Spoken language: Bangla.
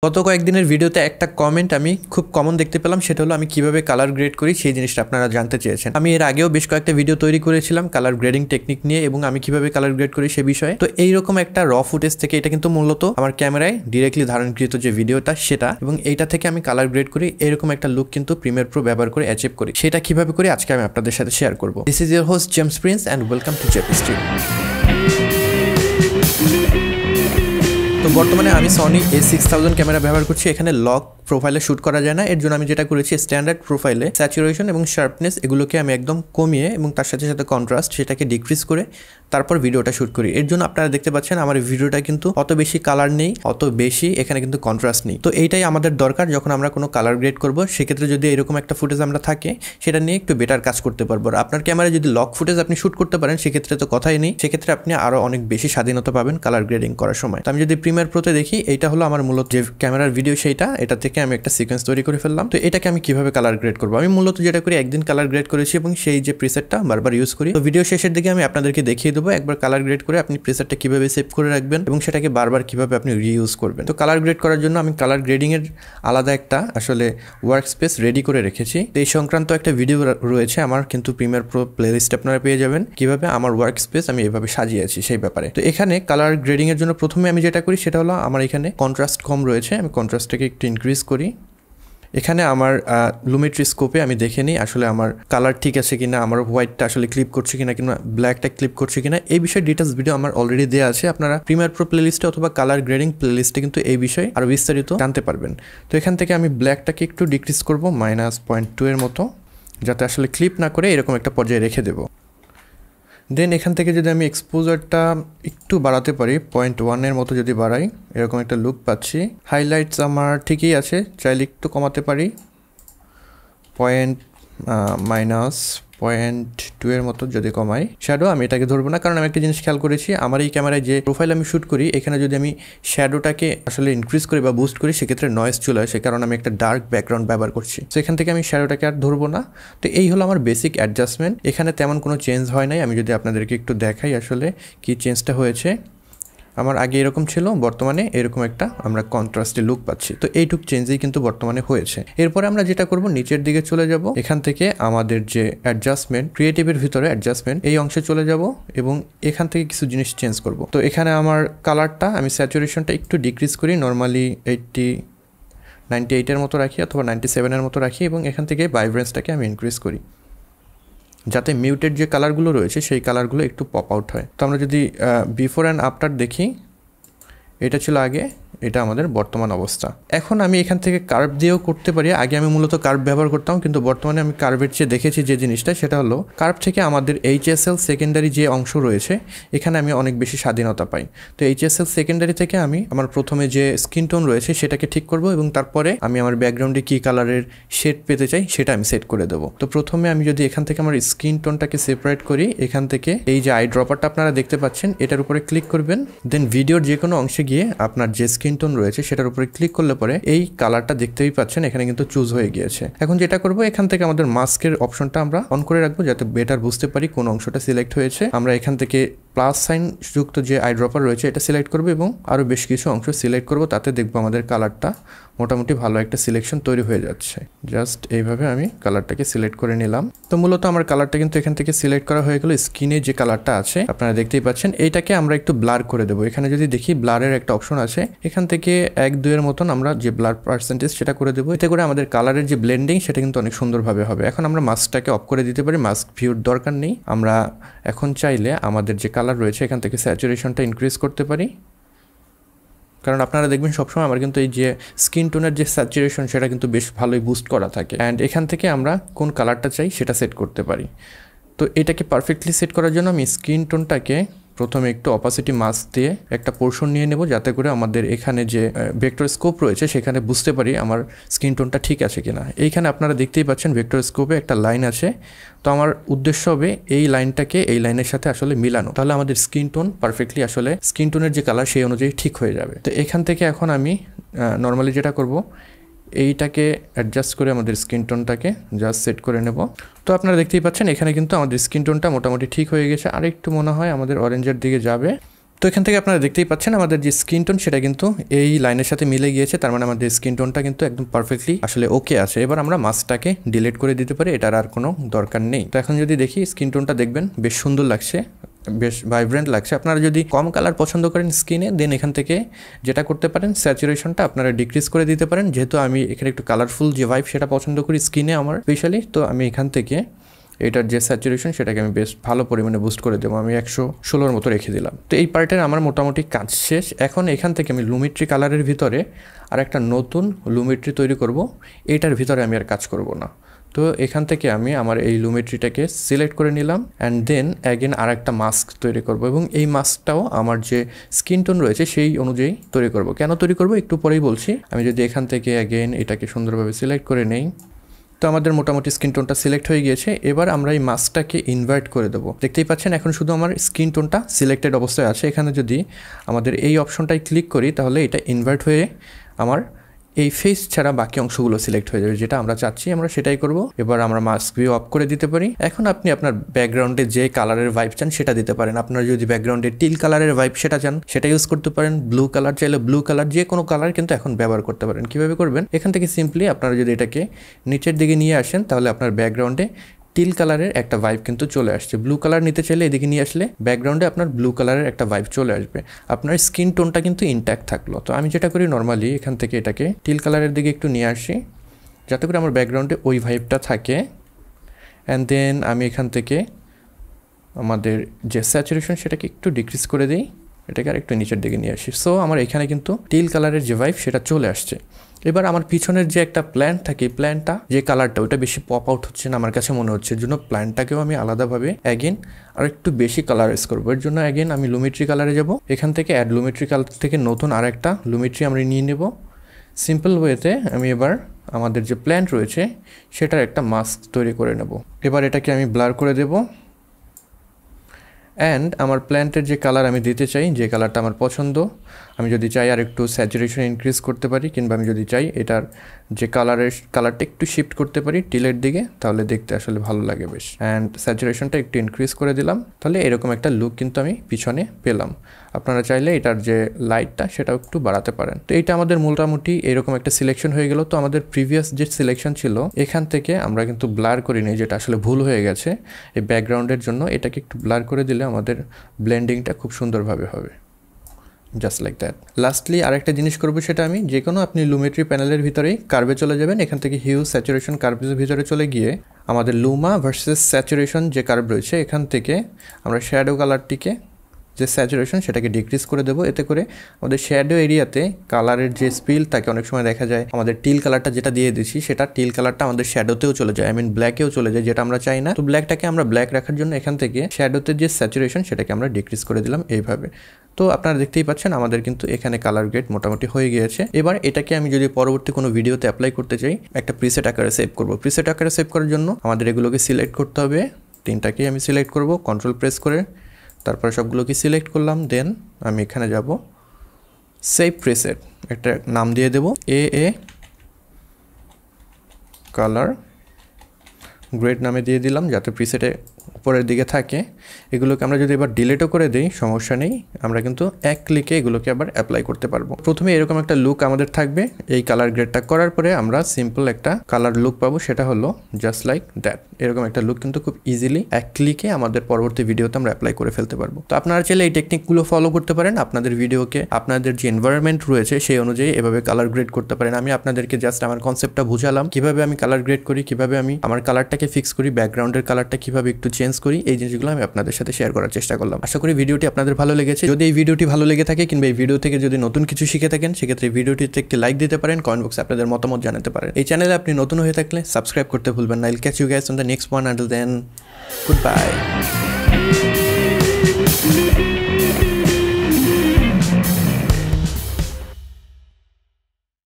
গত কয়েকদিনের ভিডিওতে একটা কমেন্ট আমি খুব কমন দেখতে পেলাম, সেটা হলো আমি কিভাবে কালার গ্রেড করি সেই জিনিসটা আপনারা জানতে চেয়েছেন। আমি এর আগেও বেশ কয়েকটা ভিডিও তৈরি করেছিলাম কালার গ্রেডিং টেকনিক নিয়ে এবং আমি কিভাবে কালার গ্রেড করি সে বিষয়ে। তো এইরকম একটা র ফুটেজ থেকে, এটা কিন্তু মূলত আমার ক্যামেরায় ডিরেক্টলি ধারণকৃত যে ভিডিওটা সেটা, এবং এইটা থেকে আমি কালার গ্রেড করি এরকম একটা লুক কিন্তু প্রিমিয়ার প্রো ব্যবহার করে অ্যাচিভ করি। সেটা কিভাবে করি আজকে আমি আপনাদের সাথে শেয়ার করবো। This is your host James Prince and welcome to JP stream. তো বর্তমানে আমি সনি A6000 ক্যামেরা ব্যবহার করছি। এখানে লক প্রোফাইলে শ্যুট করা যায় না, এর জন্য আমি যেটা করেছি স্ট্যান্ডার্ড প্রোফাইলে স্যাচুরেশন এবং শার্পনেস এগুলোকে আমি একদম কমিয়ে এবং তার সাথে সাথে কন্ট্রাস্ট সেটাকে ডিক্রিজ করে তারপর ভিডিওটা শ্যুট করি। এর জন্য আপনারা দেখতে পাচ্ছেন আমার ভিডিওটা কিন্তু অত বেশি কালার নেই, অত বেশি এখানে কিন্তু কন্ট্রাস্ট নেই। তো এইটাই আমাদের দরকার যখন আমরা কোনো কালার গ্রেড করবো। সেক্ষেত্রে যদি এরকম একটা ফুটেজ আমরা থাকে সেটা নিয়ে একটু বেটার কাজ করতে পারবো। আর আপনার ক্যামেরায় যদি লক ফুটেজ আপনি শ্যুট করতে পারেন সেক্ষেত্রে তো কথাই নেই, সেক্ষেত্রে আপনি আরও অনেক বেশি স্বাধীনতা পাবেন কালার গ্রেডিং করার সময়। তো আমি যদি প্রিমিয়ার প্রোতে দেখি, এইটা হলো আমার মূলত যে ক্যামেরার ভিডিও সেইটা, এটা থেকে আমি একটা সিকোয়েন্স তৈরি করে ফেললাম। তো এটাকে আমি কিভাবে কালার গ্রেড করবো, আমি মূলত যেটা করি একদিন কালার গ্রেড করেছি এবং সেই যে প্রিসেটটা বারবার ইউজ করি। তো ভিডিও শেষের দিকে আমি আপনাদেরকে দেখিয়ে দেবো একবার কালার গ্রেড করে আপনি প্রিসেটটা কিভাবে সেভ করে রাখবেন এবং সেটাকে বারবার কিভাবে আপনি রিইউজ করবেন। তো কালার গ্রেড করার জন্য আমি কালার গ্রেডিং এর আলাদা একটা আসলে ওয়ার্ক স্পেস রেডি করে রেখেছি। তো এই সংক্রান্ত একটা ভিডিও রয়েছে আমার কিন্তু প্রিমিয়ার প্রো প্লেলিস্টে আপনারা পেয়ে যাবেন কিভাবে আমার ওয়ার্ক স্পেস আমি এভাবে সাজিয়েছি সেই ব্যাপারে। তো এখানে কালার গ্রেডিং এর জন্য প্রথমে আমি যেটা করি সেটা হলো আমার এখানে কন্ট্রাস্ট কম রয়েছে, আমি কন্ট্রাস্টটাকে একটু ইনক্রিজ করি। এখানে আমার লুমেট্রি স্কোপে আমি দেখে নিই আসলে আমার কালার ঠিক আছে কিনা, আমার হোয়াইটটা আসলে ক্লিপ করছে কিনা কিংবা ব্ল্যাকটা ক্লিপ করছে কিনা, এই বিষয়ে ডিটেলস ভিডিও আমার অলরেডি দেওয়া আছে। আপনারা প্রিমিয়ার প্রো প্লেলিস্টে অথবা কালার গ্রেডিং প্লেলিস্টে কিন্তু এই বিষয়ে আরও বিস্তারিত জানতে পারবেন। তো এখান থেকে আমি ব্ল্যাকটাকে একটু ডিক্রিজ করব -0.2 এর মতো, যাতে আসলে ক্লিপ না করে এরকম একটা পর্যায়ে রেখে দেবো। দেন এখান থেকে যদি আমি এক্সপোজারটা একটু বাড়াতে পারি 0.1 এর মতো যদি বাড়াই, এরকম একটা লুক পাচ্ছি। হাইলাইটস আমার ঠিকই আছে, চাইলে একটু কমাতে পারি -0.2 এর মতো যদি কমাই। শ্যাডো আমি এটাকে ধরবো না, কারণ আমি একটা জিনিস খেয়াল করেছি আমার এই ক্যামেরায় যে প্রোফাইল আমি শ্যুট করি এখানে যদি আমি শ্যাডোটাকে আসলে ইনক্রিজ করি বা বুস্ট করি সেক্ষেত্রে নয়েজ চলে আসে, কারণ আমি একটা ডার্ক ব্যাকগ্রাউন্ড ব্যবহার করছি। তো এখান থেকে আমি শ্যাডোটাকে আর ধরবো না। তো এই হলো আমার বেসিক অ্যাডজাস্টমেন্ট, এখানে তেমন কোনো চেঞ্জ হয় নাই। আমি যদি আপনাদেরকে একটু দেখাই আসলে কি চেঞ্জটা হয়েছে, আমার আগে এরকম ছিল, বর্তমানে এরকম একটা আমরা কন্ট্রাস্টে লুক পাচ্ছি। তো এইটুক চেঞ্জই কিন্তু বর্তমানে হয়েছে। এরপরে আমরা যেটা করব নিচের দিকে চলে যাব, এখান থেকে আমাদের যে অ্যাডজাস্টমেন্ট ক্রিয়েটিভের ভিতরে অ্যাডজাস্টমেন্ট এই অংশে চলে যাব এবং এখান থেকে কিছু জিনিস চেঞ্জ করব। তো এখানে আমার কালারটা আমি স্যাচুরেশনটা একটু ডিক্রিজ করি, নর্মালি 98 এর মতো রাখি অথবা 97 এর মতো রাখি, এবং এখান থেকে ভাইব্রেন্সটাকে আমি ইনক্রিজ করি যাতে মিউটেড যে কালারগুলো রয়েছে সেই কালারগুলো একটু পপ আউট হয়। তো আমরা যদি বিফোর অ্যান্ড আফটার দেখি, এটা ছিল আগে, এটা আমাদের বর্তমান অবস্থা। এখন আমি এখান থেকে কার্ভ দিয়েও করতে পারি। আগে আমি মূলত কার্ভ ব্যবহার করতাম, কিন্তু বর্তমানে আমি কার্ভের চেয়ে দেখেছি যে জিনিসটা সেটা হলো কার্ভ থেকে আমাদের HSL সেকেন্ডারি যে অংশ রয়েছে এখানে আমি অনেক বেশি স্বাধীনতা পাই। তো HSL সেকেন্ডারি থেকে আমি আমার প্রথমে যে স্কিন টোন রয়েছে সেটাকে ঠিক করব এবং তারপরে আমি আমার ব্যাকগ্রাউন্ডে কী কালারের শেড পেতে চাই সেটা আমি সেট করে দেবো। তো প্রথমে আমি যদি এখান থেকে আমার স্কিন টোনটাকে সেপারেট করি, এখান থেকে এই যে আই ড্রপারটা আপনারা দেখতে পাচ্ছেন এটার উপরে ক্লিক করবেন। দেন ভিডিওর যে কোনো অংশে গিয়ে আপনার যে স্কিন টোন রয়েছে সেটার উপরে ক্লিক করলে পরে এই কালারটা দেখতেই পাচ্ছেন এখানে কিন্তু চুজ হয়ে গিয়েছে। এখন যেটা করব, এখান থেকে আমাদের মাস্কের অপশনটা আমরা অন করে রাখবো যাতে বেটার বুঝতে পারি কোন অংশটা সিলেক্ট হয়েছে। আমরা এখান থেকে প্লাস সাইন যুক্ত যে আই ড্রপার রয়েছে এটা সিলেক্ট করবো এবং আরও বেশ কিছু অংশ সিলেক্ট করব, তাতে দেখবো আমাদের কালারটা মোটামুটি ভালো একটা সিলেকশন তৈরি হয়ে যাচ্ছে। জাস্ট এইভাবে আমি কালারটাকে সিলেক্ট করে নিলাম। তো মূলত আমার কালারটা কিন্তু এখান থেকে সিলেক্ট করা হয়ে গেল। স্কিনে যে কালারটা আছে আপনারা দেখতেই পাচ্ছেন, এইটাকে আমরা একটু ব্লার করে দেবো। এখানে যদি দেখি ব্লারের একটা অপশন আছে, এখান থেকে 1-2 এর মতন আমরা যে ব্লার পার্সেন্টেজ সেটা করে দেবো। এতে করে আমাদের কালারের যে ব্লেন্ডিং সেটা কিন্তু অনেক সুন্দরভাবে হবে। এখন আমরা মাস্কটাকে অফ করে দিতে পারি, মাস্ক ভিউর দরকার নেই। আমরা এখন চাইলে আমাদের যে কালার রয়েছে এখান থেকে স্যাচুরেশনটা ইনক্রিজ করতে পারি, কারণ আপনারা দেখবেন সবসময় আমার কিন্তু এই যে স্কিন টোনের যে স্যাচুরেশন সেটা কিন্তু বেশ ভালোই বুস্ট করা থাকে। অ্যান্ড এখান থেকে আমরা কোন কালারটা চাই সেটা সেট করতে পারি। তো এটাকে পারফেক্টলি সেট করার জন্য আমি স্কিন টোনটাকে প্রথমে একটু অপাসিটি মাস্ক দিয়ে একটা পোর্শন নিয়ে নেব, যাতে করে আমাদের এখানে যে ভেক্টর স্কোপ রয়েছে সেখানে বুঝতে পারি আমার স্কিন টোনটা ঠিক আছে কিনা। এইখানে আপনারা দেখতেই পাচ্ছেন ভেক্টর স্কোপে একটা লাইন আছে। তো আমার উদ্দেশ্য হবে এই লাইনটাকে এই লাইনের সাথে আসলে মিলানো, তাহলে আমাদের স্কিন টোন পারফেক্টলি আসলে স্কিন টোনের যে কালার সেই অনুযায়ী ঠিক হয়ে যাবে। তো এখান থেকে এখন আমি নর্মালি যেটা করব, এইটাকে অ্যাডজাস্ট করে আমাদের স্কিন টোনটাকে জাস্ট সেট করে নেব। তো আপনারা দেখতেই পাচ্ছেন এখানে কিন্তু আমাদের স্কিন টোনটা মোটামুটি ঠিক হয়ে গেছে। আর একটু মনে হয় আমাদের অরেঞ্জের দিকে যাবে, তো এখান থেকে আপনারা দেখতেই পাচ্ছেন আমাদের যে স্কিন টোন সেটা কিন্তু এই লাইনের সাথে মিলে গিয়েছে, তার মানে আমাদের স্কিন টোনটা কিন্তু একদম পারফেক্টলি আসলে ওকে আছে। এবার আমরা মাস্কটাকে ডিলিট করে দিতে পারি, এটার আর কোনো দরকার নেই। তো এখন যদি দেখি স্কিন টোনটা দেখবেন বেশ সুন্দর লাগছে, বেশ ভাইব্রেন্ট লাগছে। আপনারা যদি কম কালার পছন্দ করেন স্কিনে, দেন এখান থেকে যেটা করতে পারেন স্যাচুরেশনটা আপনারা ডিক্রিজ করে দিতে পারেন। যেহেতু আমি এখানে একটু কালারফুল যে ভাইব সেটা পছন্দ করি স্কিনে আমার স্পেশালি, তো আমি এখান থেকে এটার যে স্যাচুরেশন সেটাকে আমি বেশ ভালো পরিমাণে বুস্ট করে দেবো। আমি 116 মতো রেখে দিলাম। তো এই পার্টের আমার মোটামুটি কাজ শেষ। এখন এখান থেকে আমি লুমিট্রি কালারের ভিতরে আর একটা নতুন লুমিট্রি তৈরি করব। এইটার ভিতরে আমি আর কাজ করব না। তো এখান থেকে আমি আমার এই লুমিট্রিটাকে সিলেক্ট করে নিলাম অ্যান্ড দেন অ্যাগেন আর একটা মাস্ক তৈরি করব, এবং এই মাস্কটাও আমার যে স্কিন টোন রয়েছে সেই অনুযায়ী তৈরি করব। কেন তৈরি করব একটু পরেই বলছি। আমি যদি এখান থেকে অ্যাগেন এটাকে সুন্দরভাবে সিলেক্ট করে নেই, তো আমাদের মোটামুটি স্কিন টোনটা সিলেক্ট হয়ে গিয়েছে। এবার আমরা এই মাস্কটাকে ইনভার্ট করে দেবো। দেখতেই পাচ্ছেন এখন শুধু আমার স্কিন টোনটা সিলেক্টেড অবস্থায় আছে। এখানে যদি আমাদের এই অপশনটায় ক্লিক করি তাহলে এটা ইনভার্ট হয়ে আমার এই ফেস ছাড়া বাকি অংশগুলো সিলেক্ট হয়ে যাবে, যেটা আমরা চাচ্ছি আমরা সেটাই করব। এবার আমরা মাস্ক ভিউ অফ করে দিতে পারি। এখন আপনি আপনার ব্যাকগ্রাউন্ডে যে কালারের ভাইব চান সেটা দিতে পারেন। আপনার যদি ব্যাকগ্রাউন্ডে টিল কালারের ভাইব সেটা চান সেটা ইউজ করতে পারেন। ব্লু কালার চাইলে ব্লু কালার, যে কোনো কালার কিন্তু এখন ব্যবহার করতে পারেন। কীভাবে করবেন, এখান থেকে সিম্পলি আপনারা যদি এটাকে নিচের দিকে নিয়ে আসেন তাহলে আপনার ব্যাকগ্রাউন্ডে টিল কালারের একটা ভাইব কিন্তু চলে আসছে। ব্লু কালার নিতে চাইলে এদিকে নিয়ে আসলে ব্যাকগ্রাউন্ডে আপনার ব্লু কালারের একটা ভাইব চলে আসবে। আপনার স্কিন টোনটা কিন্তু ইনট্যাক্ট থাকলো। তো আমি যেটা করি নর্মালি এখান থেকে এটাকে টিল কালারের দিকে একটু নিয়ে আসি যাতে করে আমার ব্যাকগ্রাউন্ডে ওই ভাইবটা থাকে। অ্যান্ড দেন আমি এখান থেকে আমাদের যে স্যাচুরেশন সেটাকে একটু ডিক্রিজ করে দিই, এটাকে আর একটু নিচের দিকে নিয়ে আসি। সো আমার এখানে কিন্তু টিল কালারের যে ভাইব সেটা চলে আসছে। এবার আমার পিছনের যে একটা প্ল্যান্ট থাকে, প্ল্যান্টটা যে কালারটা ওটা বেশি পপ আউট হচ্ছে না আমার কাছে মনে হচ্ছে, এর জন্য প্ল্যান্টটাকেও আমি আলাদাভাবে অ্যাগেন আর একটু বেশি কালারাইজ করবো। এর জন্য অ্যাগেন আমি লুমিট্রি কালারে যাব। এখান থেকে অ্যাড লুমিট্রি কালার থেকে নতুন আর একটা লুমিট্রি আমরা নিয়ে নেব। সিম্পল ওয়েতে আমি এবার আমাদের যে প্ল্যান্ট রয়েছে সেটার একটা মাস্ক তৈরি করে নেব। এবার এটাকে আমি ব্লার করে দেব। অ্যান্ড আমার প্ল্যান্টের যে কালার আমি দিতে চাই, যে কালারটা আমার পছন্দ, আমি যদি চাই আর একটু স্যাচুরেশন ইনক্রিজ করতে পারি, কিংবা আমি যদি চাই এটার যে কালারটা একটু শিফট করতে পারি টিলের দিকে, তাহলে দেখতে আসলে ভালো লাগে বেশ। অ্যান্ড স্যাচুরেশনটা একটু ইনক্রিজ করে দিলাম, তাহলে এরকম একটা লুক কিন্তু আমি পিছনে পেলাম। আপনারা চাইলে এটার যে লাইটটা সেটাও একটু বাড়াতে পারেন। তো এইটা আমাদের মোটামুটি এরকম একটা সিলেকশন হয়ে গেল। তো আমাদের প্রিভিয়াস যে সিলেকশন ছিল এখান থেকে আমরা কিন্তু ব্লার করি নি, যেটা আসলে ভুল হয়ে গেছে এই ব্যাকগ্রাউন্ডের জন্য। এটাকে একটু ব্লার করে দিলে আমাদের ব্লেন্ডিংটা খুব সুন্দরভাবে হবে, জাস্ট লাইক দ্যাট। লাস্টলি আরেকটা জিনিস করবো, সেটা আমি যে কোনো আপনি লুমেট্রি প্যানেলের ভিতরেই কার্ভে চলে যাবেন। এখান থেকে হিউ স্যাচুরেশন কার্ভের ভিতরে চলে গিয়ে আমাদের লুমা ভার্সেস স্যাচুরেশন যে কার্ভ রয়েছে এখান থেকে আমরা শ্যাডো কালারটিকে যে স্যাচুরেশন সেটাকে ডিক্রিজ করে দেবো। এতে করে আমাদের শ্যাডো এরিয়াতে কালারের যে স্পিল থাকে, অনেক সময় দেখা যায় আমাদের টিল কালারটা যেটা দিয়ে দিচ্ছি সেটা টিল কালারটা আমাদের শ্যাডোতেও চলে যায়, ব্ল্যাকেও চলে যায়, যেটা আমরা চাই না। তো ব্ল্যাকটাকে আমরা ব্ল্যাক রাখার জন্য এখান থেকে শ্যাডোতে যে স্যাচুরেশন সেটাকে আমরা ডিক্রিজ করে দিলাম এইভাবে। তো আপনারা দেখতেই পাচ্ছেন আমাদের কিন্তু এখানে কালার গ্রেড মোটামুটি হয়ে গিয়েছে। এবার এটাকে আমি যদি পরবর্তী কোনো ভিডিওতে অ্যাপ্লাই করতে চাই, একটা প্রিসেট আকারে সেভ করব। প্রিসেট আকারে সেভ করার জন্য আমাদের এগুলোকে সিলেক্ট করতে হবে। তিনটাকেই আমি সিলেক্ট করব কন্ট্রোল প্রেস করে, তারপরে সবগুলোকে সিলেক্ট করলাম। দেন আমি এখানে যাব সেভ প্রিসেট, একটা নাম দিয়ে দেব এ কালার গ্রেড নামে দিয়ে দিলাম, যাতে প্রিসেটে উপরের দিকে থাকে। এগুলোকে আমরা যদি এবার ডিলিটও করে দিই সমস্যা নেই, আমরা কিন্তু এক ক্লিকে এগুলোকে আবার অ্যাপ্লাই করতে পারবো। প্রথমে এরকম একটা লুক আমাদের থাকবে। এই কালার গ্রেডটা করার পরে আমরা সিম্পল একটা কালার লুক পাবো, সেটা হলো জাস্ট লাইক দ্যাট। এরকম একটা লুক কিন্তু খুব ইজিলি এক ক্লিকে আমাদের পরবর্তী ভিডিওতে আমরা অ্যাপ্লাই করে ফেলতে পারবো। তো আপনারা চাইলে এই টেকনিকগুলো ফলো করতে পারেন। আপনাদের ভিডিওকে আপনাদের যে এনভায়রনমেন্ট রয়েছে সেই অনুযায়ী এভাবে কালার গ্রেড করতে পারেন। আমি আপনাদেরকে জাস্ট আমার কনসেপ্টটা বুঝালাম, কিভাবে আমি কালার গ্রেড করি, কিভাবে আমি আমার কালারটাকে ফিক্স করি, ব্যাকগ্রাউন্ডের কালারটা কিভাবে একটু চেঞ্জ করি, এই জিনিসগুলো আমি আপনাদের সাথে শেয়ার করার চেষ্টা করলাম। আশা করি ভিডিওটি আপনাদের ভালো লেগেছে। যদি এই ভিডিওটি ভালো লেগে থাকে কিংবা এই ভিডিও থেকে যদি নতুন কিছু শিখে থাকেন, সেক্ষেত্রে ভিডিওটিতে একটি লাইক দিতে পারেন, কমেন্ট বক্সে আপনাদের মতামত জানাতে পারেন। এই চ্যানেলে আপনি নতুন হয়ে থাকলে সাবস্ক্রাইব করতে ভুলবেন না। I'll catch you guys on the next one. Until then, goodbye.